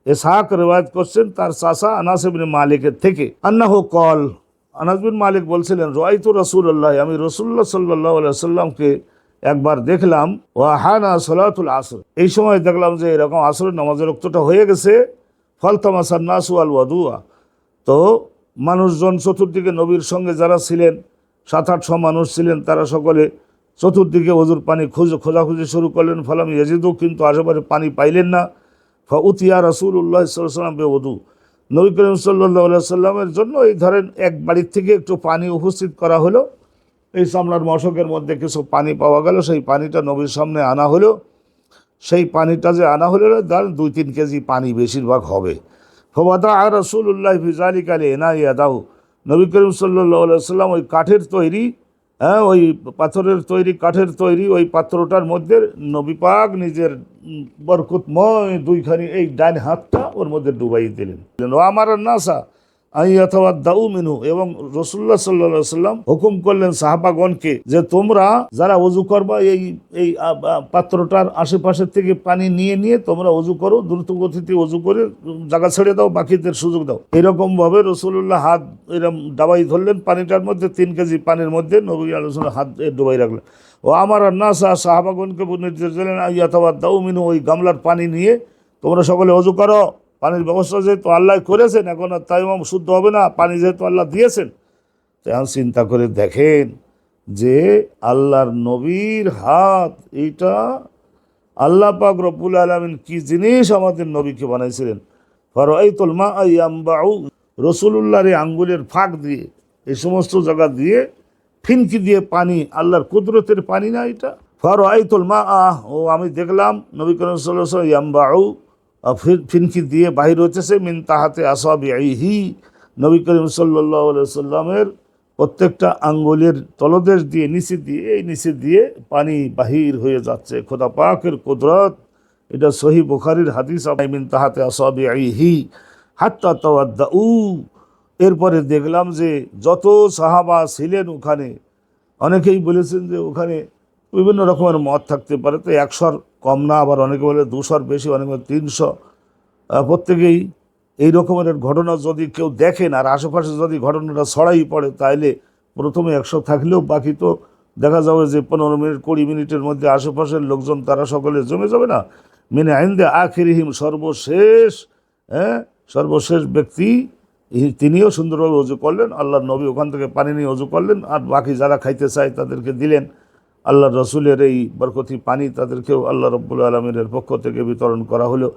ইসহাক রিওয়ায়াত করছেন তার চাচা আনাস ইবনে মালিকের থেকে, আন্নাহু কল, আনাস বিন মালিক বলছিলেন, রাআইতু রাসূলুল্লাহ, আমি রাসূলুল্লাহ সাল্লাল্লাহু আলাইহি ওয়াসাল্লামকে একবার দেখলাম, ওয়া হানা সালাতুল আসর, এই সময় দেখলাম যে এরকম আসরের নামাজের ওয়াক্তটা হয়ে গেছে, ফালতামাসান নাসু আল ওয়াদুয়া, তো মানুষজন চতুর্দিকে নবীর সঙ্গে যারা ছিলেন 700-800 মানুষ ছিলেন, তারা সকলে চতুর্দিকে ওযুর পানি খোঁজাখুঁজি শুরু করলেন। ফালাম ইয়াজিদু, কিন্তু আশেপাশে পানি পাইলেন না। ফাউতিয়া রাসূলুল্লাহ সাল্লাল্লাহু আলাইহি ওয়াসাল্লাম বিউযু, নবী করিম সাল্লাল্লাহু আলাইহি ওয়াসাল্লামের জন্য এই ধরেন এক বাড়ির থেকে একটু পানি উপস্থিত করা হলো, এই চামড়ার মশকের মধ্যে কিছু পানি পাওয়া গেল, সেই পানিটা নবীর সামনে আনা হলো। সেই পানিটা যে আনা হলো ধরেন 2-3 কেজি পানি বেশিরভাগ হবে। ফাওয়াদা রাসূলুল্লাহ ফি যালিকা লিনাইয়াদাহু, নবী করিম সাল্লাল্লাহু আলাইহি ওয়াসাল্লাম ওই কাঠের তৈরি, ওই পাথরের তৈরি, কাঠের তৈরি ওই পাত্রটার মধ্যে নবী পাক নিজের বরকতময় দুইখানি এই ডান হাতটা ওর মধ্যে ডুবাই দিলেন। ও আমার নাসা আইয়াতাওয়াদ্দাউ মিনহু, এবং রাসূলুল্লাহ সাল্লাল্লাহু আলাইহি ওয়াসাল্লাম হুকুম করলেন সাহাবাগণকে যে তোমরা যারা ওযু করবা এই এই পাত্রটার আশেপাশে থেকে পানি নিয়ে নিয়ে তোমরা ওযু করো, দ্রুত গতিতে ওযু করে জায়গা ছেড়ে দাও, বাকিদের সুযোগ দাও। এরকম ভাবে রাসূলুল্লাহ হাত এরকম ডাবাই ধরলেন পানিটার মধ্যে, 3 কেজি পানির মধ্যে নবী আলাইহিস সালাম হাত ডুবাই রাখলেন। ও আমার নাসা, সাহাবাগণকে নির্দেশ দিলেন, আইয়াতাওয়াদ্দাউ মিনহু, ওই গামলার পানি নিয়ে তোমরা সকলে ওযু করো। পানির ব্যবস্থা যেহেতু আল্লাহ করেছেন, এখন আর তাইমাম শুদ্ধ হবে না, পানি যেহেতু আল্লাহ দিয়েছেন। এখন চিন্তা করে দেখেন যে আল্লাহর নবীর হাত, এইটা আল্লাহ পাক রব্বুল আলামিন কি জিনিস আমাদের নবীকে বানাইছিলেন। ফারাআইতুল মাআ ইয়ামবাউ, রাসূলুল্লাহর এই আঙ্গুলের ফাঁক দিয়ে, এই সমস্ত জায়গা দিয়ে ফিনকি দিয়ে পানি, আল্লাহর কুদরতের পানি না এটা। ফারাআইতুল মাআ, ও আমি দেখলাম নবী করিম সাল্লাল্লাহু আলাইহি ওয়াসাল্লাম ইয়ামবাউ, ফিনকি দিয়ে বাহির হচ্ছে, মিন তাহাতে আসাবিহি, নবী করিম সাল্লাল্লাহু আলাইহি ওয়াসাল্লামের প্রত্যেকটা আঙ্গুলের তলদেশ দিয়ে, নিচে দিয়ে, এই নিচে দিয়ে পানি বাহির হয়ে যাচ্ছে। খোদা পাকের কুদরত, এটা সহিহ বুখারীর হাদিস, মিন তাহাতে আসাবিহি হাত্তা তাওয়াদ্দাউ। এরপরে দেখলাম যে যত সাহাবা ছিলেন ওখানে, অনেকেই বলেছেন যে ওখানে বিভিন্ন রকমের মত থাকতে পারে, তো 100 কম না, আবার অনেকে বলে 200 বেশি, অনেকে বলে 300। প্রত্যেকেই এই রকমের ঘটনা যদি কেউ দেখেন আর আশেপাশে যদি ঘটনাটা ছড়াই পড়ে, তাহলে প্রথমে 100 থাকলেও বাকি তো দেখা যাবে যে 15 মিনিট 20 মিনিটের মধ্যে আশেপাশের লোকজন তারা সকলে জমে যাবে না। মিনে আইন্দে আখিরিহিম, সর্বশেষ, সর্বশেষ ব্যক্তি তিনিও সুন্দরভাবে ওযু করলেন। আল্লাহর নবী ওখান থেকে পানি নিয়ে ওযু করলেন, আর বাকি যারা খাইতে চায় তাদেরকে দিলেন। আল্লাহর রসুলের এই বরকতি পানি তাদেরকেও আল্লাহ রব্বুল আলমিনের পক্ষ থেকে বিতরণ করা হলো।